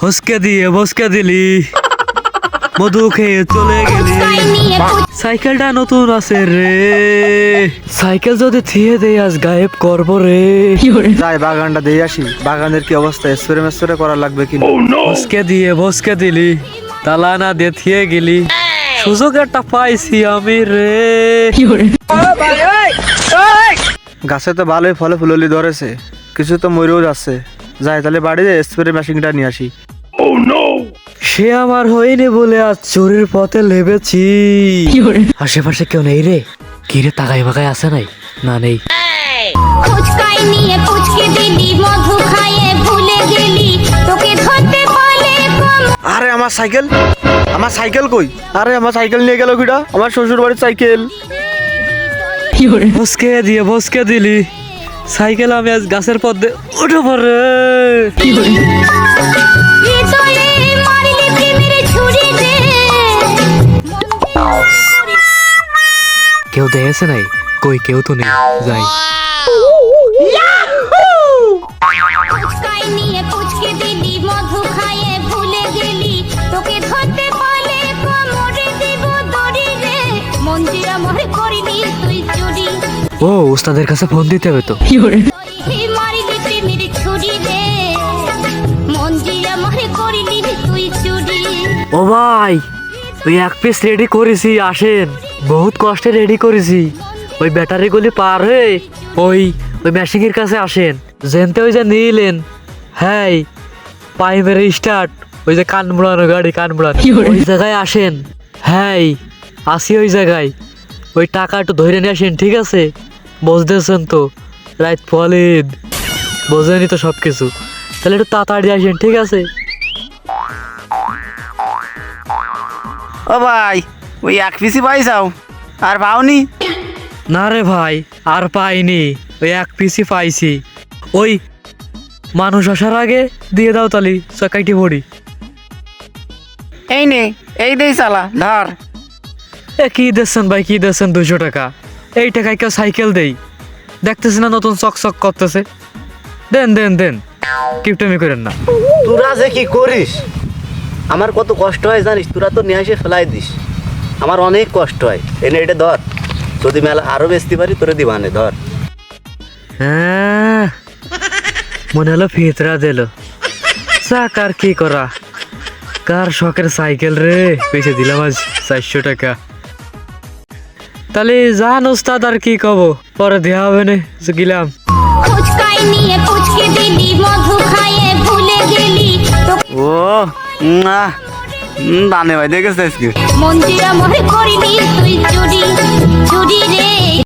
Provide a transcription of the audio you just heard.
হসকে দিয়ে বসকে দিলি, মধু খেয়ে চলে গেলি। সাইকেলটা নতুন আছে রে, সাইকেল যদি থিয়ে দেই আজ গায়েব করবো রে। যাই বাগানটা দিয়ে আসি, বাগানের কি অবস্থা, স্প্রে মেস্প্রে করা লাগবে কি? বসকে দিয়ে বসকে দিলি, তালা না দিয়ে থিয়ে গেলি, সুযোগ একটা পাইছি আমি রে। গাছে তো ভালোই ফলে ফুললি ধরেছে, কিছু তো মরেও যাচ্ছে। যাই তাহলে বাড়ি যায় স্প্রে মেশিনটা নিয়ে আসি। সে আমার হয়নি বলে আজ চোরের পথে লেবেছি। আশেপাশে কেউ নেই রে, কি রে তাকাই বাগাই আছে নাই? না নেই। ফুচকাই নিয়ে ফুচকে দিলি, মধু খাইয়ে ভুলে গেলি, তোকে ধরতে বলে আরে আমার সাইকেল, আমার সাইকেল কই? আরে আমার সাইকেল নিয়ে গেল কিটা? আমার শ্বশুর বাড়ির সাইকেল। বসকে দিয়ে বসকে দিলি, সাইকেল আমি আজ গাছের পথে উঠে পড়ে। হৃদয়ে মারলি প্রেমের ছুরি রে। কেউ দেখেছে নাই? কই কেউ তো নেই, যাই। ফুচকাই নিয়ে ফুচকে দিলি, মধু খাইয়ে ভুলে গেলি, তোকে ধরতে বলে কোমরে দিব দড়ি রে। মঞ্জিরা মরে করিনি তুই চুরি, ও ওস্তাদের কাছে ফোন দিতে হবে তো। মারলি প্রেমের ছুরি রে। মঞ্জিরা মরে করিনি তুই চুরি। ও ভাই, ওই এক পিস রেডি করেছি, আসেন। বহুত কষ্টে রেডি করেছি। ওই ব্যাটারি গুলি পার হয়ে ওই ওই মেশিনের কাছে আসেন। জেনতে ওই যে নিলেন, হ্যাঁ পাই মেরে স্টার্ট, ওই যে কান মুড়ানো গাড়ি, কান মুড়ানো, ওই জায়গায় আসেন। হ্যাঁ আসি ওই জায়গায়। ওই টাকা একটু ধরে নিয়ে আসেন, ঠিক আছে? বুঝতেছেন তো, রাইট ফলিদ, বোঝেনি তো সব কিছু। তাহলে একটু তাড়াতাড়ি আসেন, ঠিক আছে? ও ভাই, ওই এক পিসি পাই যাও আর পাওনি? না রে ভাই, আর পাইনি, ওই এক পিসি পাইছি। ওই মানুষ আসার আগে দিয়ে দাও তালি, চকাইটি পড়ি। এই নে, এই দেই চালা ধর। এ কি দিচ্ছেন ভাই, কি দিচ্ছেন? 200 টাকা। এই টাকায় কেউ সাইকেল দেই? দেখতেছি না নতুন চক চক করতেছে। দেন দেন দেন, কিপটামি করেন না। তোরা যে কি করিস, আমার কত কষ্ট হয় জানিস? তোরা তো নিয়ে এসে ফেলাই দিস, আমার অনেক কষ্ট হয়। এনে এটা ধর, যদি মেলা আরো বেচতে পারি তোরে দিবানে, ধর। হ্যাঁ, মনে হলো ফিতরা দিল। চাক আর কি করা, কার শখের সাইকেল রে, পেছে দিলাম আজ 400 টাকা। তাহলে জান ওস্তাদ, আর কি কব, পরে দেওয়া হবে না, গেলাম। ফুচকাই নিয়ে ফুচকে দিলি, মধু খাইয়ে ভুলে গেলি, ও দানে ভাই দেখেছিস কি? মঞ্জিরা মরে করিনি তুই